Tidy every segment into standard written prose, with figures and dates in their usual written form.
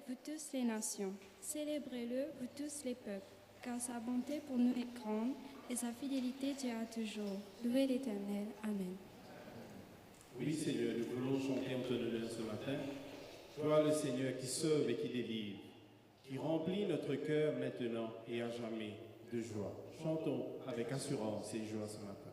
vous tous les nations. Célébrez-le, vous tous les peuples, car sa bonté pour nous est grande et sa fidélité durera toujours. Louez l'Éternel. Amen. Oui, Seigneur, nous voulons chanter en ton honneur ce matin. Toi, le Seigneur qui sauve et qui délivre, qui remplit notre cœur maintenant et à jamais de joie. Chantons avec assurance et joie ce matin.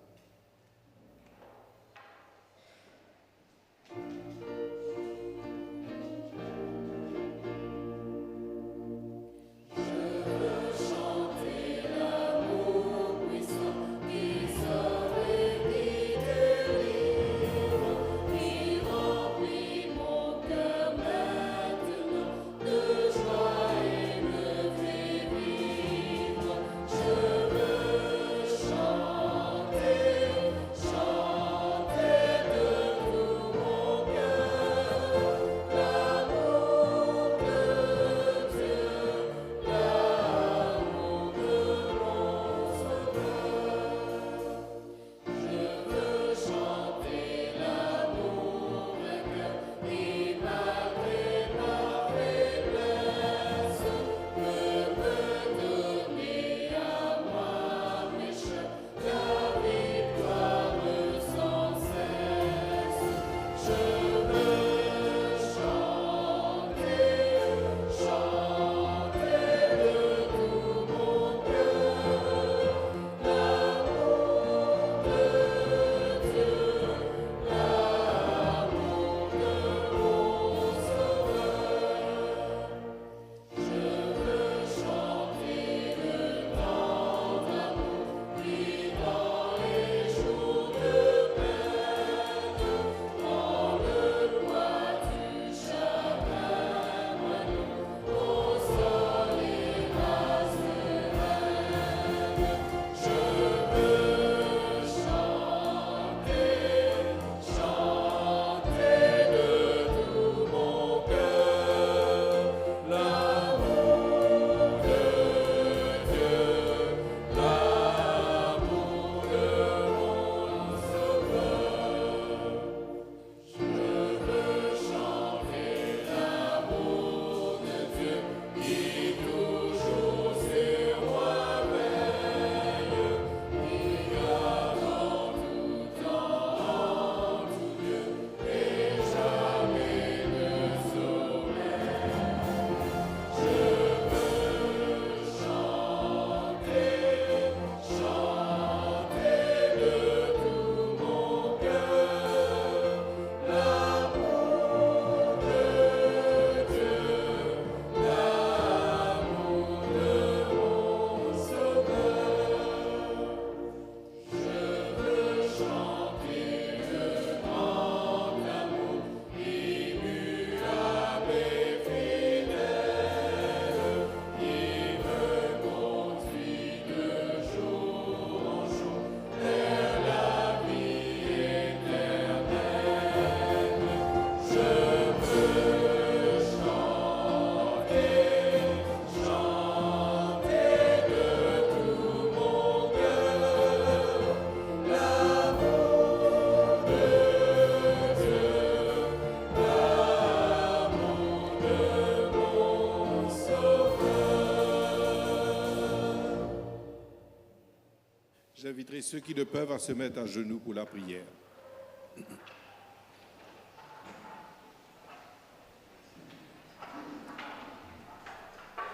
J'inviterai ceux qui le peuvent à se mettre à genoux pour la prière.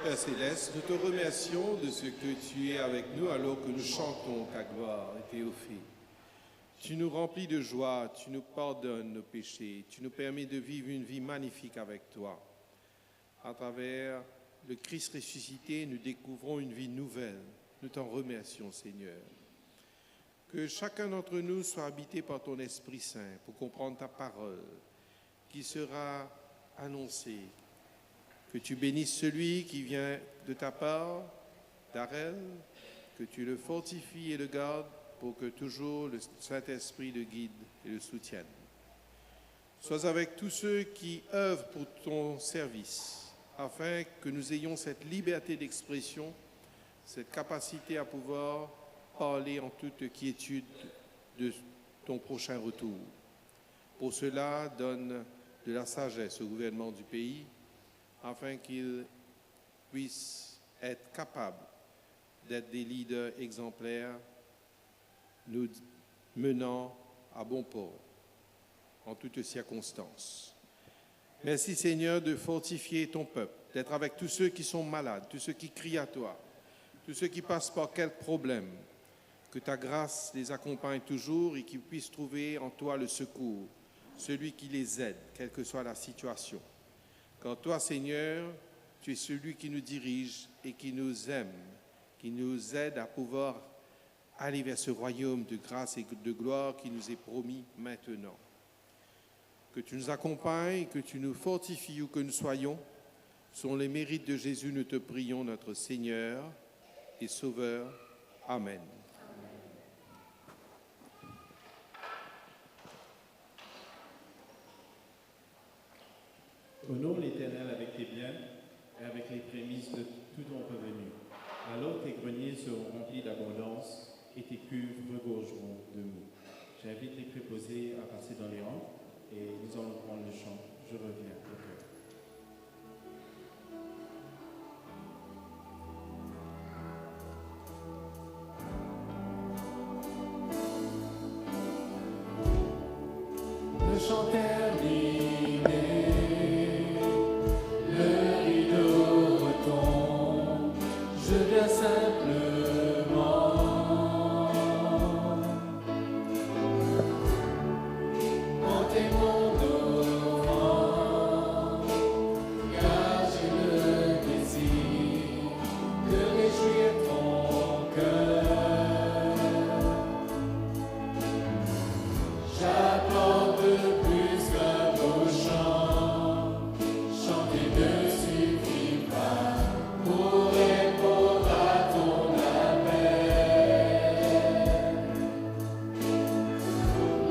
Père Céleste, nous te remercions de ce que tu es avec nous alors que nous chantons ta gloire et Théophile. Tu nous remplis de joie, tu nous pardonnes nos péchés, tu nous permets de vivre une vie magnifique avec toi. À travers le Christ ressuscité, nous découvrons une vie nouvelle. Nous t'en remercions, Seigneur. Que chacun d'entre nous soit habité par ton Esprit Saint pour comprendre ta parole qui sera annoncée. Que tu bénisses celui qui vient de ta part, Darrell, que tu le fortifies et le gardes pour que toujours le Saint-Esprit le guide et le soutienne. Sois avec tous ceux qui œuvrent pour ton service, afin que nous ayons cette liberté d'expression, cette capacité à pouvoir parler en toute quiétude de ton prochain retour. Pour cela, donne de la sagesse au gouvernement du pays, afin qu'ils puissent être capables d'être des leaders exemplaires, nous menant à bon port en toutes circonstances. Merci Seigneur de fortifier ton peuple, d'être avec tous ceux qui sont malades, tous ceux qui crient à toi, tous ceux qui passent par quelques problèmes, que ta grâce les accompagne toujours et qu'ils puissent trouver en toi le secours, celui qui les aide, quelle que soit la situation. Car toi, Seigneur, tu es celui qui nous dirige et qui nous aime, qui nous aide à pouvoir aller vers ce royaume de grâce et de gloire qui nous est promis maintenant. Que tu nous accompagnes, que tu nous fortifies où que nous soyons, sont les mérites de Jésus, nous te prions, notre Seigneur et Sauveur. Amen. Honore l'Éternel avec tes biens et avec les prémices de tout ton revenu. Alors tes greniers seront remplis d'abondance et tes cuves regorgeront de mou. J'invite les préposés à passer dans les rangs et nous allons prendre le chant. Je reviens au cœur. Le chant terminé, le rideau retombe, je viens simplement monter mon offrande, car j'ai le désir de réjouir ton cœur. J'attends de plus qu'un beau chant, chanter ne suffit pas pour répondre à ton appel.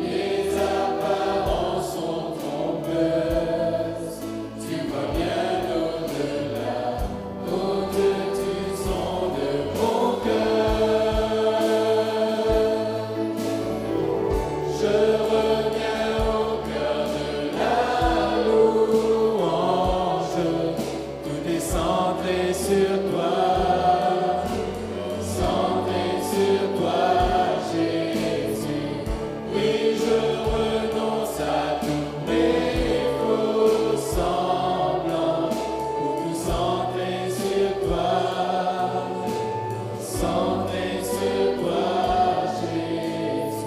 Les apparences sont trompeuses, tu vois bien au-delà, au-dessus de mon cœur. Je reviens au cœur de la louange, tout est centré sur toi, Jésus. Oui, je renonce à tous mes faux semblants, pour tout centrer sur toi, centrer sur toi, Jésus.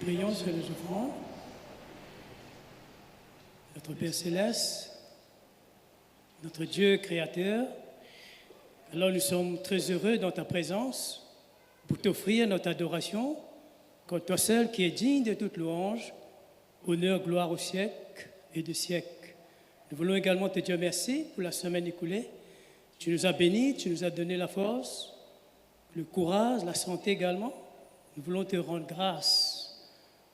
Prions sur les offrandes. Notre Père Céleste, notre Dieu créateur, alors nous sommes très heureux dans ta présence pour t'offrir notre adoration, comme toi seul qui es digne de toute louange, honneur, gloire au siècle et de siècle. Nous voulons également te dire merci pour la semaine écoulée. Tu nous as bénis, tu nous as donné la force, le courage, la santé également. Nous voulons te rendre grâce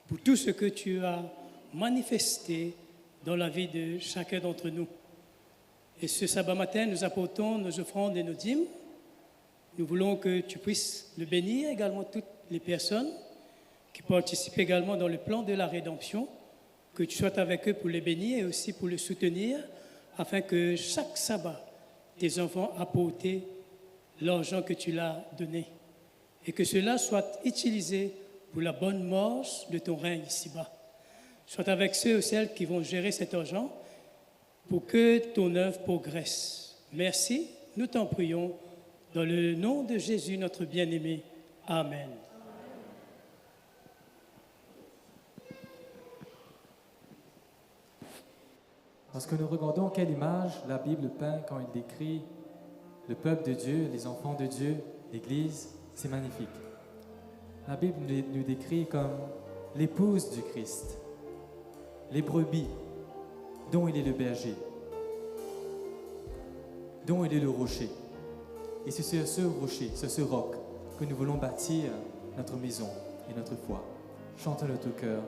pour tout ce que tu as manifesté dans la vie de chacun d'entre nous. Et ce sabbat matin, nous apportons nos offrandes et nos dîmes. Nous voulons que tu puisses le bénir également toutes les personnes qui participent également dans le plan de la rédemption, que tu sois avec eux pour les bénir et aussi pour les soutenir, afin que chaque sabbat, tes enfants apportent l'argent que tu leur as donné et que cela soit utilisé pour la bonne marche de ton règne ici-bas. Sois avec ceux ou celles qui vont gérer cet argent pour que ton œuvre progresse. Merci, nous t'en prions, dans le nom de Jésus, notre bien-aimé. Amen. Lorsque nous regardons quelle image la Bible peint quand il décrit le peuple de Dieu, les enfants de Dieu, l'Église, c'est magnifique. La Bible nous décrit comme l'épouse du Christ, les brebis dont il est le berger, dont il est le rocher. Et c'est sur ce rocher, sur ce roc, que nous voulons bâtir notre maison et notre foi. Chantons notre cœur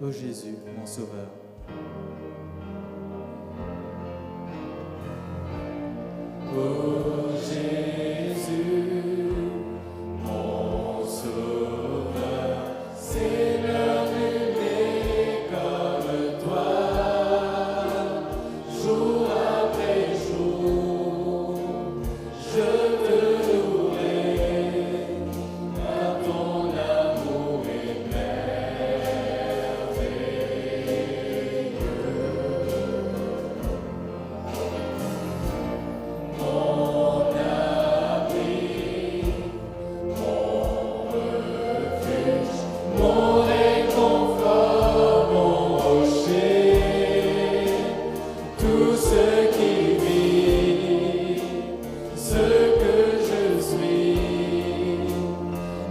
ô Jésus, mon Sauveur. Ô Jésus, mon Sauveur, Seigneur aimé comme toi, jour après jour, je te louerai, car ton amour est merveilleux. Mon abri, mon refuge, mon réconfort, mon rocher, tout ce qui vit, ce que je suis,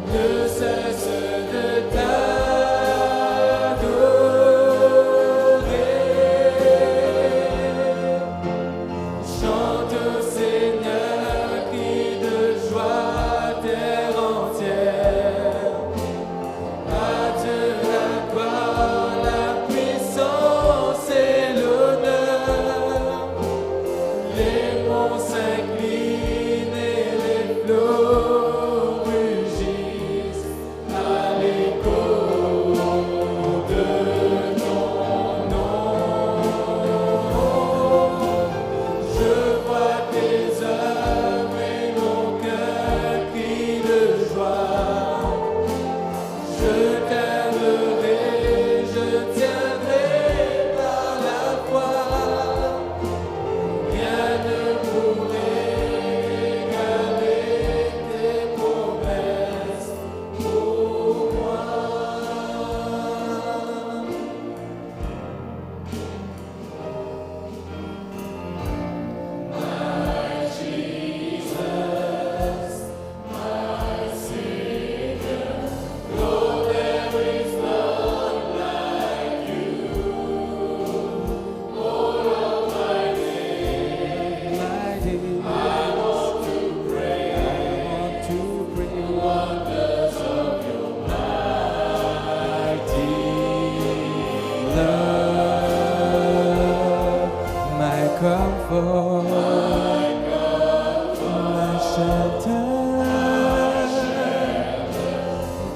ne cesse de t'adorer. Chante au Seigneur, crie de joie, terre entière. À Dieu la gloire, la puissance et l'honneur. Les monts s'inclinent et les flots rugissent à l'écho de ton nom. Je vois tes œuvres et mon cœur crie de joie. Je t'aimerai, je tiendrai par la foi. Rien ne pourrait égaler tes promesses pour moi. My Jesus, my Savior, Lord, there is none like you. Lord Almighty, I want to pray the wonders of your mighty love. My comfort, my shelter,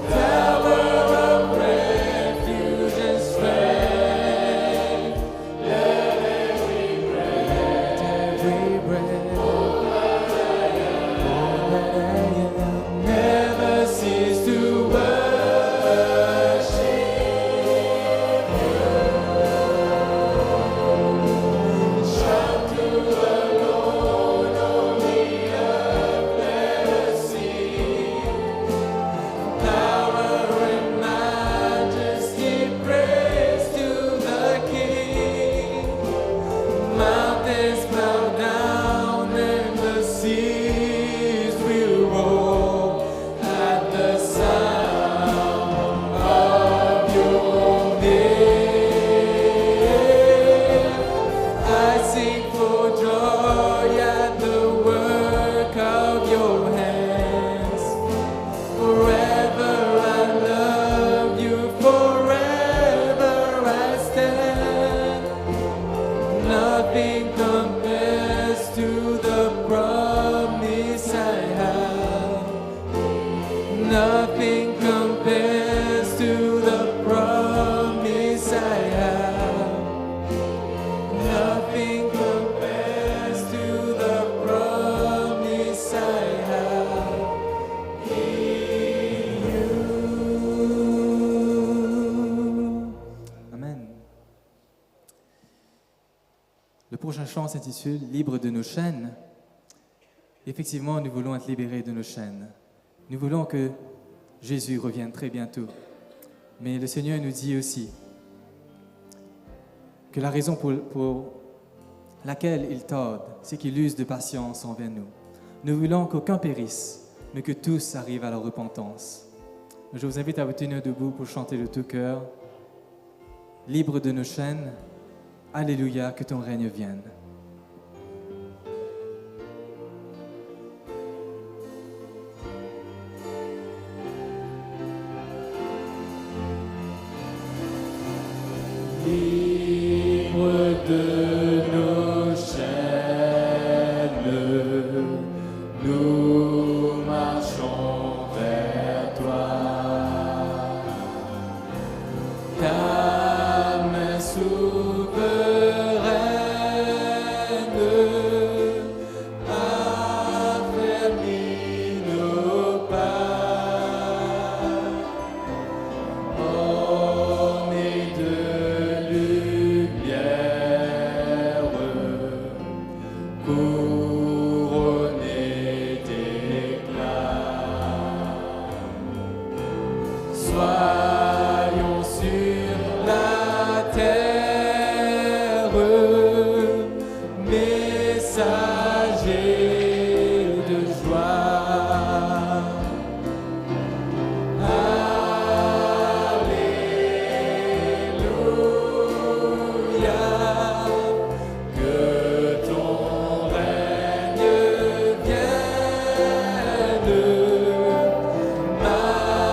tower of refuge and strength. Let every breath, never cease to worship you. Shout to the Lord, all the earth, let us sing. Power and majesty, praise to the King. Mountains bow down and the seas will roar at the sound of your name. I sing for joy at the work of your hands. Forever I love you, forever I stand. Nothing compares to the promise I have. Nothing compares to the promise I have. Nothing compares to the promise I have in you. Amen. Le prochain chant s'intitule Libre de nos chaînes. Effectivement, nous voulons être libérés de nos chaînes. Nous voulons que Jésus revienne très bientôt. Mais le Seigneur nous dit aussi que la raison pour laquelle il tarde, c'est qu'il use de patience envers nous. Nous voulons qu'aucun périsse, mais que tous arrivent à la repentance. Je vous invite à vous tenir debout pour chanter de tout cœur. Libre de nos chaînes, Alléluia, que ton règne vienne. couronné d'éclat. Soyons sur la terre, messagers de joie. Alléluia, que ton règne vienne. Maranatha,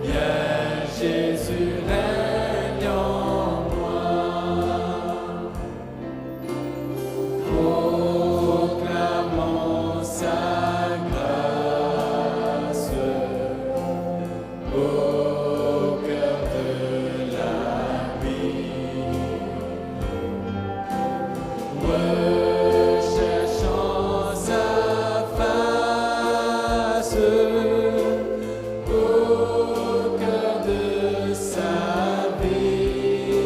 viens Jésus, règne en moi. Proclamons sa grâce au cœur de la vie. Recherchant sa face au cœur de sa vie.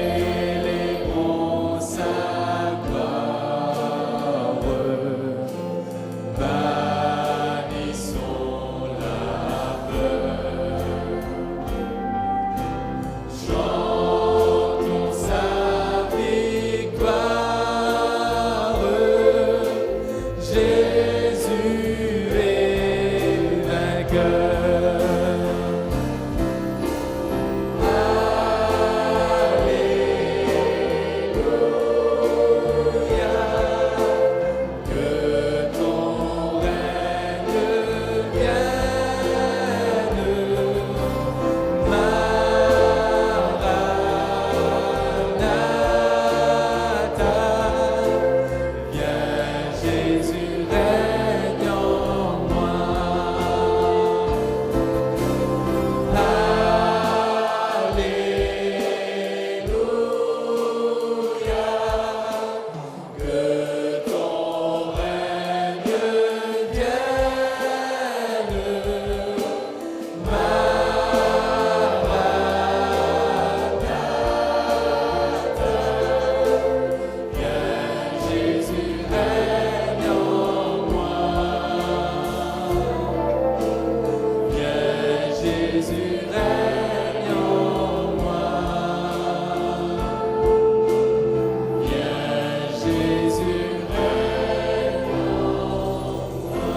Célébrons sa gloire, bannissons la peur. Chantons sa victoire, Jésus est vainqueur. Alléluia, que ton règne vienne. Maranatha, viens Jésus, règne en moi. Alléluia, que ton règne vienne. Maranatha, viens Jésus, règne en moi. Viens Jésus, règne en moi. Viens Jésus, règne en moi.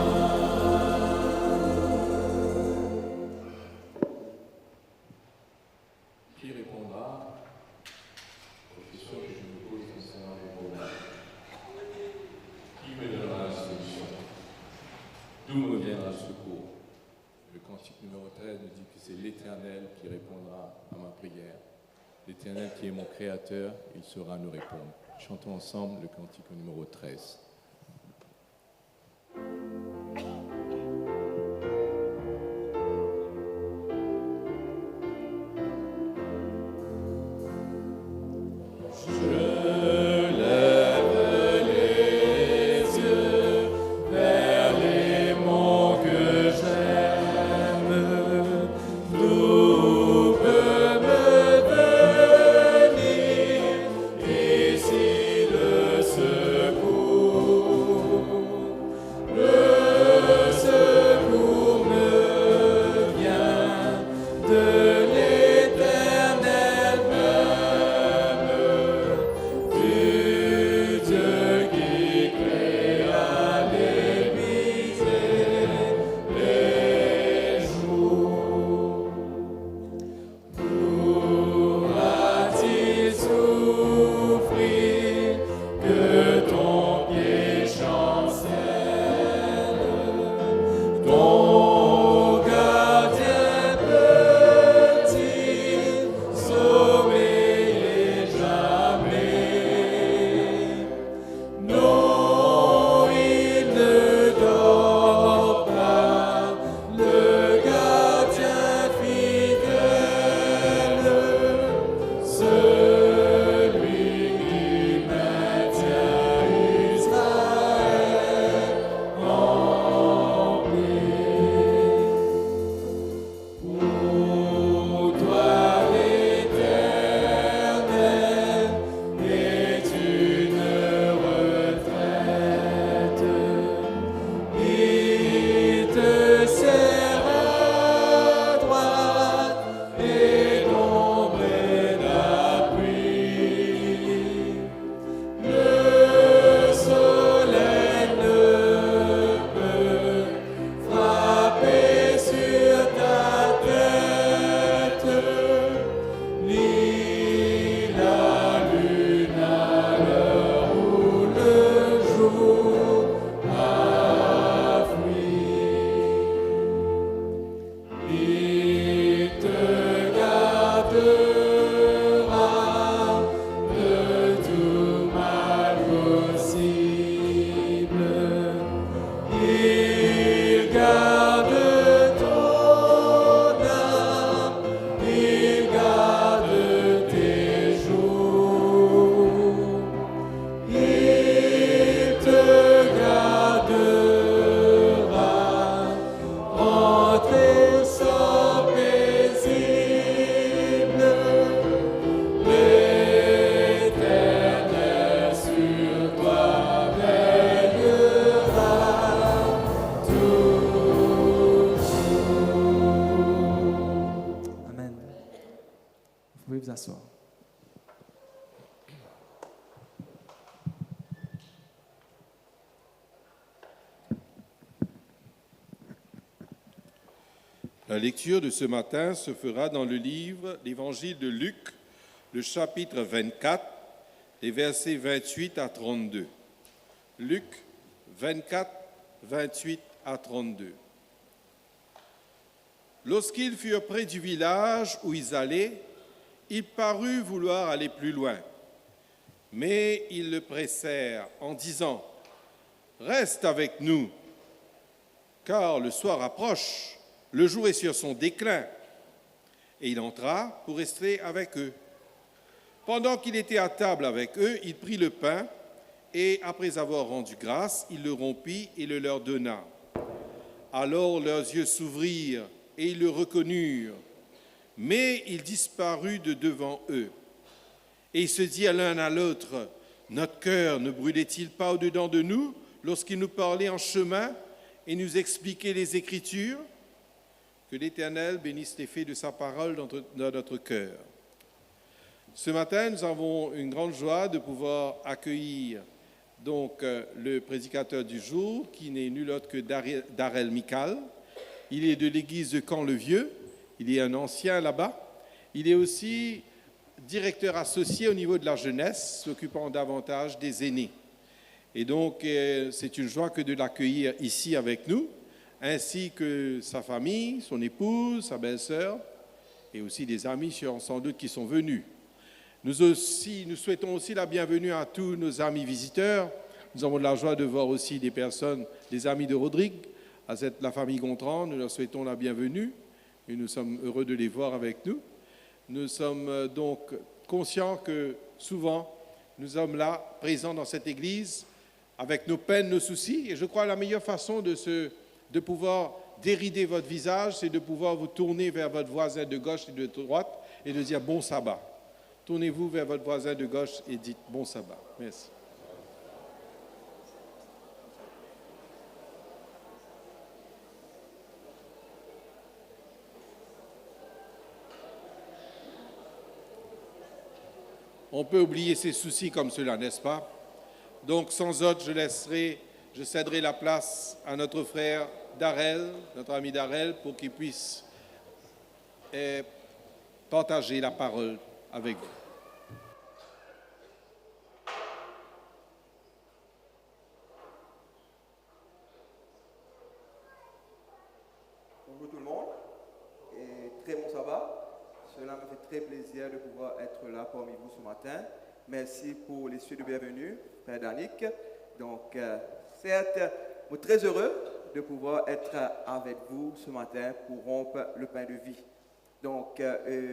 Qui répondra aux questions que je me pose concernant les problèmes? Qui me donnera la solution? D'où me viendra le secours? Le cantique numéro 13 nous dit que c'est l'Éternel qui répondra à ma prière. L'Éternel qui est mon Créateur, il saura nous répondre. Chantons ensemble le cantique numéro 13. Vers les monts que j'aime, d'où peut me venir ici le secours? vous asseoir. La lecture de ce matin se fera dans le livre l'Évangile de Luc, le chapitre 24, les versets 28 à 32. Luc 24, 28 à 32. Lorsqu'ils furent près du village où ils allaient, il parut vouloir aller plus loin. Mais ils le pressèrent en disant « Reste avec nous, car le soir approche, le jour est sur son déclin. » Et il entra pour rester avec eux. Pendant qu'il était à table avec eux, il prit le pain et, après avoir rendu grâce, il le rompit et le leur donna. Alors leurs yeux s'ouvrirent et ils le reconnurent, mais il disparut de devant eux. Et ils se dirent l'un à l'autre, « Notre cœur ne brûlait-il pas au-dedans de nous lorsqu'il nous parlait en chemin et nous expliquait les Écritures ?» Que l'Éternel bénisse l'effet de sa parole dans notre cœur. Ce matin, nous avons une grande joie de pouvoir accueillir donc le prédicateur du jour, qui n'est nul autre que Darrell Mikal. Il est de l'église de Camp-le-Vieux, il est un ancien là-bas. Il est aussi directeur associé au niveau de la jeunesse, s'occupant davantage des aînés. Et donc, c'est une joie que de l'accueillir ici avec nous, ainsi que sa famille, son épouse, sa belle-sœur, et aussi des amis sans doute qui sont venus. Nous souhaitons aussi la bienvenue à tous nos amis visiteurs. Nous avons de la joie de voir aussi des personnes, des amis de Rodrigue, à la famille Gontran. Nous leur souhaitons la bienvenue et nous sommes heureux de les voir avec nous. Nous sommes donc conscients que souvent, nous sommes là, présents dans cette église, avec nos peines, nos soucis. Et je crois que la meilleure façon de pouvoir dérider votre visage, c'est de pouvoir vous tourner vers votre voisin de gauche et de droite et de dire bon sabbat. Tournez-vous vers votre voisin de gauche et dites bon sabbat. Merci. On peut oublier ses soucis comme cela, n'est-ce pas? Donc, sans autre, je céderai la place à notre frère Darrell, notre ami Darrell, pour qu'il puisse partager la parole avec vous. Bonjour tout le monde et très bon sabbat. Cela me fait très plaisir de pouvoir être là parmi vous ce matin. Merci pour les souhaits de bienvenue, Père Danick. Donc, certes, je suis très heureux de pouvoir être avec vous ce matin pour rompre le pain de vie. Donc,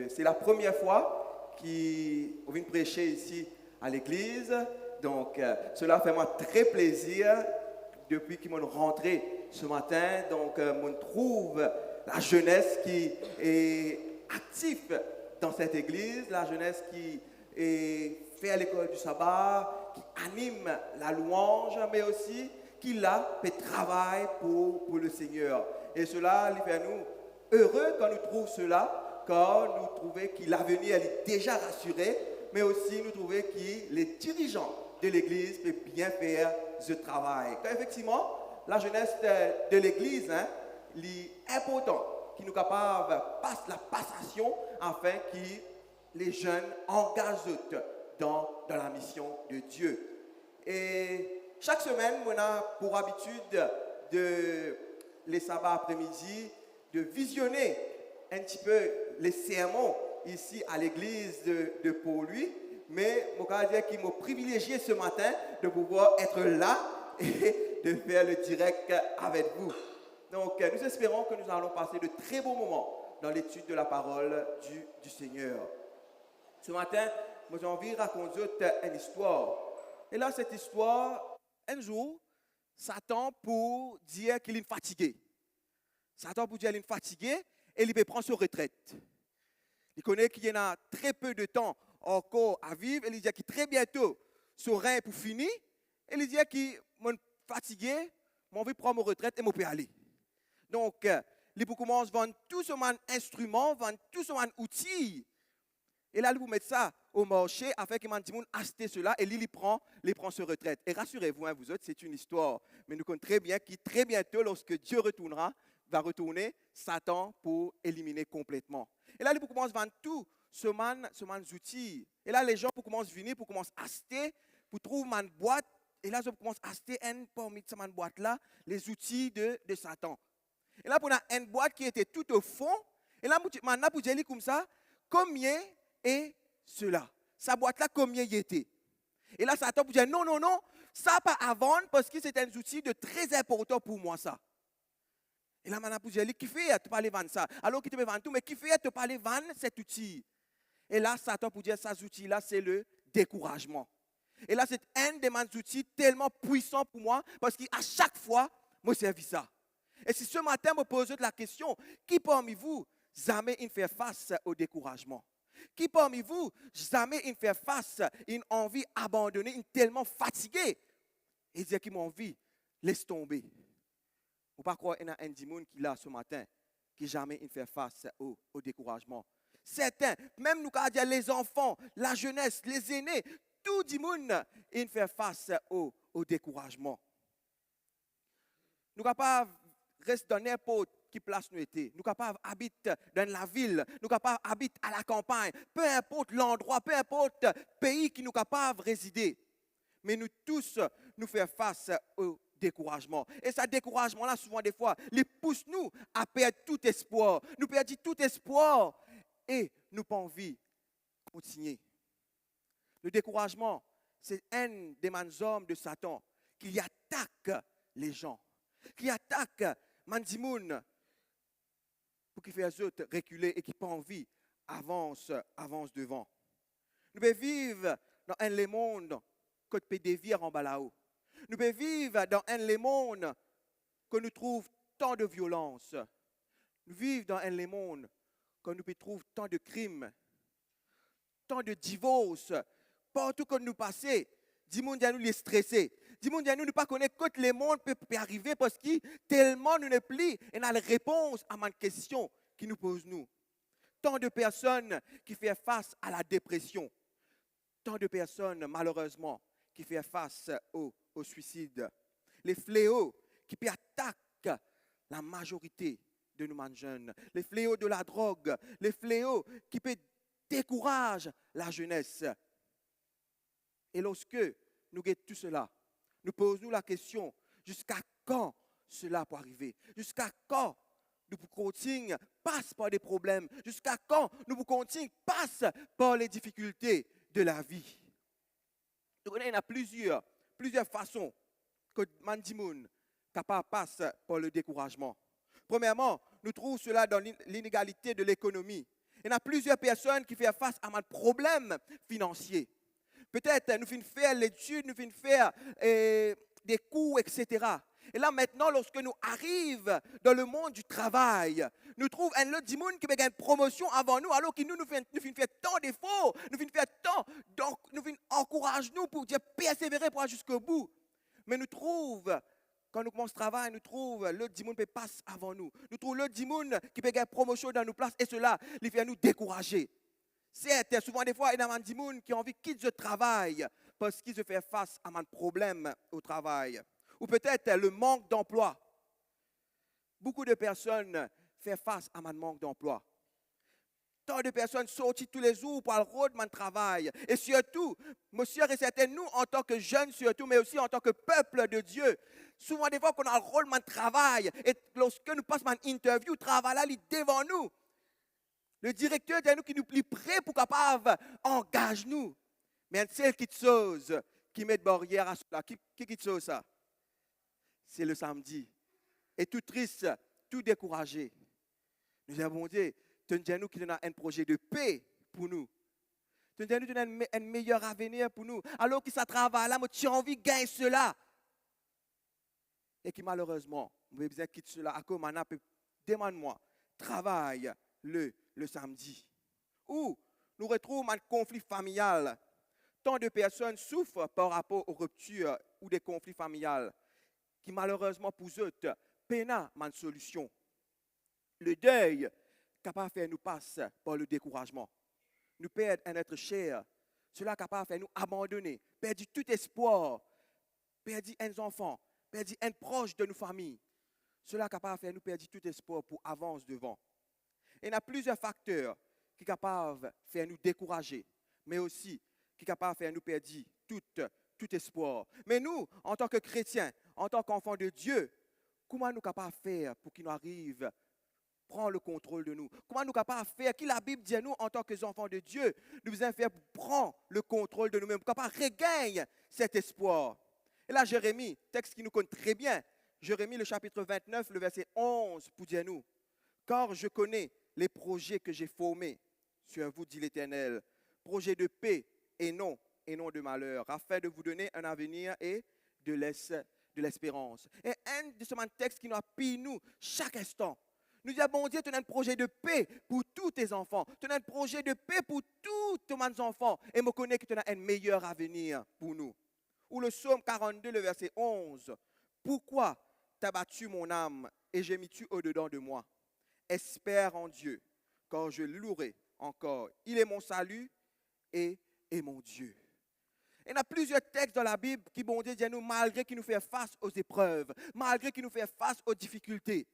c'est la première fois qu'on vient prêcher ici à l'église. Donc, cela fait moi très plaisir depuis qu'ils m'ont rentré ce matin. Donc, on trouve la jeunesse qui est active dans cette église, la jeunesse qui fait à l'école du sabbat, qui anime la louange, mais aussi qui là fait travail pour le Seigneur. Et cela lui fait nous heureux quand nous trouvons cela, car nous trouvons que l'avenir est déjà rassuré, mais aussi nous trouvons que les dirigeants de l'église peuvent bien faire ce travail. Car effectivement, la jeunesse de l'église, est important qui nous capable passe la passation afin que les jeunes engagent dans la mission de Dieu. Et chaque semaine, on a pour habitude les sabbats après-midi de visionner un petit peu les sermons ici à l'église de Pau-Louis. Mais je vais dire qu'il m'a privilégié ce matin de pouvoir être là et de faire le direct avec vous. Donc, nous espérons que nous allons passer de très beaux moments dans l'étude de la parole du Seigneur. Ce matin, j'ai envie de raconter une histoire. Et là, cette histoire, un jour, Satan pour dire qu'il est fatigué. Satan pour dire qu'il est fatigué et il peut prendre sa retraite. Il connaît qu'il y en a très peu de temps encore à vivre et il dit qu'il très bientôt son rein pour finir. Et il dit qu'il est fatigué, j'ai envie de prendre ma retraite et je peux aller. Donc, il commence à vendre tout ce instrument, vendre tout ce outils Et là, vous mettez ça au marché afin que man dimoun acheter cela et lui prend se retraite. Et rassurez-vous, hein, vous autres, c'est une histoire. Mais nous connaissons très bien que très bientôt, lorsque Dieu va retourner Satan pour éliminer complètement. Et là, il commence à vendre tout ce man outils. Et là, les gens commencent à venir, pour commencer à acheter, pour trouver une boîte. Et là, ils commencent à acheter parmi ces boîtes-là, les outils de Satan. Et là, on a une boîte qui était tout au fond. Et là, maintenant, pour dire comme ça, combien est cela? Sa boîte-là, combien y était? Et là, Satan pour dire non, ça pas à vendre parce que c'est un outil de très important pour moi, ça. Et là, maintenant, pour dire, qui fait te parler vendre ça? Alors qu'il te vend tout, mais qui fait te parler vendre cet outil? Et là, Satan pour dire, ces outils-là, c'est le découragement. Et là, c'est un de mes outils tellement puissants pour moi parce qu'à chaque fois, moi, je servis ça. Et si ce matin, je me pose la question, qui parmi vous jamais il fait face au découragement? Qui parmi vous jamais il fait face à une envie abandonnée, une tellement fatiguée? Et dire qu'il m'a envie, laisse tomber. Ou pas croire qu'il y a un démon qui est là ce matin, qui jamais il fait face au découragement. Certains, même nous, quand les enfants, la jeunesse, les aînés, tout le monde, il fait face au découragement. Nous ne sommes pas rester dans n'importe quelle place nous étions. Nous sommes capables d'habiter dans la ville, nous sommes capables d'habiter à la campagne, peu importe l'endroit, peu importe le pays qui nous sommes capables de résider. Mais nous tous, nous faisons face au découragement. Et ce découragement-là, souvent des fois, il pousse nous à perdre tout espoir. Nous perdons tout espoir et nous n'avons pas envie de continuer. Le découragement, c'est un des hommes de Satan qui attaque les gens, qui attaque Mandimoun pour qu'il fasse les autres reculer et qui n'ont pas envie avance devant. Nous pouvons vivre dans un monde que nous pouvons dévier en bas là-haut. Nous pouvons vivre dans un monde que nous trouvons tant de violence. Nous vivons dans un monde que nous pouvons trouver tant de crimes, tant de divorces. Partout que nous passons, du monde nous est stressé. Du monde nous ne pas connaître que le monde peut arriver parce que tellement nous ne plie et n'a la réponse à ma question qui nous pose nous. Tant de personnes qui font face à la dépression. Tant de personnes, malheureusement, qui font face au suicide. Les fléaux qui attaquent la majorité de nos jeunes. Les fléaux de la drogue. Les fléaux qui découragent la jeunesse. Et lorsque nous guettons tout cela, nous posons la question, jusqu'à quand cela peut arriver? Jusqu'à quand nous continuons passe par des problèmes? Jusqu'à quand nous continuons passe par les difficultés de la vie? Nous connaissons, il y a plusieurs façons que Mandimoun capable passe par le découragement. Premièrement, nous trouvons cela dans l'inégalité de l'économie. Il y a plusieurs personnes qui font face à un problème financier. Peut-être nous finissons faire l'étude, nous finissons faire des cours, etc. Et là maintenant, lorsque nous arrivons dans le monde du travail, nous trouvons un autre monde qui a une promotion avant nous, alors que nous finissons faire tant d'efforts, nous finissons faire tant, donc nous finissons encourager nous pour dire persévérer pour aller jusqu'au bout. Mais nous trouvons, quand nous commençons le travail, nous trouvons l'autre monde qui passe avant nous. Nous trouvons l'autre monde qui a une promotion dans nos places et cela, il vient nous décourager. Certes, souvent des fois, il y a des gens qui ont envie de quitter le travail parce qu'ils se font face à un problème au travail. Ou peut-être le manque d'emploi. Beaucoup de personnes font face à un manque d'emploi. Tant de personnes sortent tous les jours pour aller au travail. Et surtout, monsieur et certains, nous, en tant que jeunes surtout, mais aussi en tant que peuple de Dieu, souvent des fois qu'on a le rôle de travail, et lorsque nous passons une interview, le travail là, il est devant nous. Le directeur de nous qui nous plie prêt pour capable engage nous. Mais celle qui chose qui met de barrière à cela, qui chose ça? C'est le samedi. Et tout triste, tout découragé. Nous avons dit, nous qui donne un projet de paix pour nous. Nous donne un meilleur avenir pour nous. Alors que ça travaille là, tu as envie de gagner cela. Et qui malheureusement, vous avez besoin de quitter cela. À cause maintenant, demande-moi, travaille le samedi. Ou nous retrouvons un conflit familial. Tant de personnes souffrent par rapport aux ruptures ou des conflits familiaux qui malheureusement pour eux peinent une solution. Le deuil capable de faire nous passer par le découragement. nous perdre un être cher. Cela est capable de faire nous abandonner, perdre tout espoir, perdre un enfant, perdre un proche de nos familles. Cela est capable de faire nous perdre tout espoir pour avancer devant. Et il y a plusieurs facteurs qui sont capables de faire nous décourager, mais aussi qui sont capables de faire nous perdre tout espoir. Mais nous, en tant que chrétiens, en tant qu'enfants de Dieu, comment nous sommes capables de faire pour qu'il nous arrive prendre le contrôle de nous? Comment nous sommes capables de faire? Qui la Bible dit à nous, en tant qu'enfants de Dieu, nous devons faire pour prendre le contrôle de nous-mêmes, pour capables de regagner cet espoir. Et là, Jérémie, texte qui nous connaît très bien, Jérémie, le chapitre 29, le verset 11, pour dire nous, « Car je connais les projets que j'ai formés sur vous, dit l'Éternel, projets de paix et non de malheur, afin de vous donner un avenir et de l'espérance. » Et un de ces textes qui nous appuie nous chaque instant, nous dit, bon Dieu, tu as un projet de paix pour tous tes enfants, tu as un projet de paix pour tous tes enfants, et me connais que tu as un meilleur avenir pour nous. Ou le psaume 42, le verset 11, « Pourquoi t'as battu mon âme et j'ai mis tu au-dedans de moi? Espère en Dieu, car je louerai encore. Il est mon salut et mon Dieu. » Il y a plusieurs textes dans la Bible qui, bon Dieu, disent nous, malgré qu'il nous fait face aux épreuves, malgré qu'il nous fait face aux difficultés,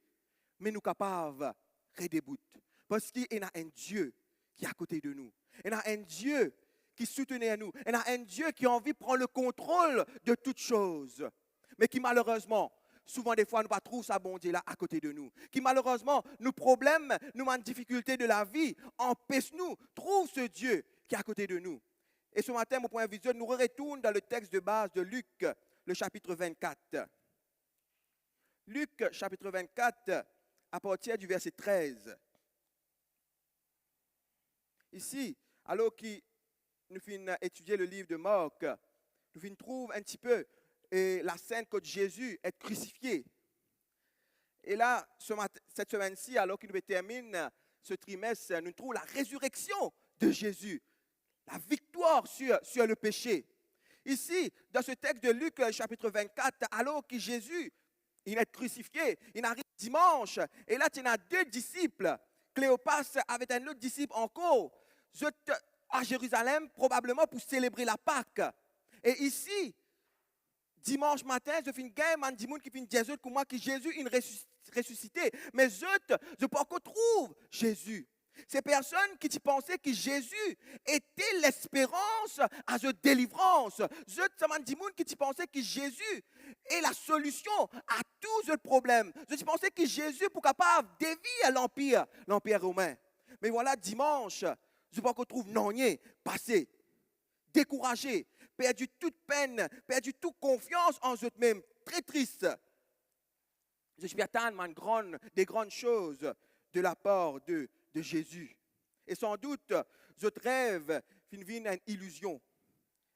mais nous sommes capables de redébouter. Parce qu'il y a un Dieu qui est à côté de nous. Il y a un Dieu qui soutenait nous. Il y a un Dieu qui a envie de prendre le contrôle de toutes choses. Mais qui malheureusement, souvent des fois, nous ne trouvons ça bon Dieu là à côté de nous. Qui malheureusement, nos problèmes, nos difficultés de la vie empêchent nous de trouver ce Dieu qui est à côté de nous. Et ce matin, mon point de vue, nous retournons dans le texte de base de Luc, le chapitre 24. Luc, chapitre 24, à partir du verset 13. Ici, alors que nous finissons étudier le livre de Marc, nous finissons trouver un petit peu la scène que Jésus est crucifié. Et là, cette semaine-ci, alors que nous terminons ce trimestre, nous trouvons la résurrection de Jésus. La victoire sur le péché. Ici, dans ce texte de Luc, chapitre 24, alors que Jésus, il est crucifié, il arrive dimanche, et là, tu as deux disciples. Cléopas avait un autre disciple encore, à Jérusalem, probablement pour célébrer la Pâque. Et ici, dimanche matin, je fais une game, man dit qui fait une Jésus pour moi, que Jésus est ressuscité. Mais je ne peux pas trouver Jésus. Ces personnes qui pensaient que Jésus était l'espérance à cette délivrance. Ça m'a dit qui pensaient que Jésus est la solution à tous les problèmes. Je pensais que Jésus pour capable de dévier l'empire romain. Mais voilà, dimanche, je vois qu'on trouve nonnier, passé, découragé, perdu toute peine, perdu toute confiance en eux-mêmes, très triste. Je suis attendre des grandes choses de la part de Jésus. Et sans doute, votre rêve finit une illusion,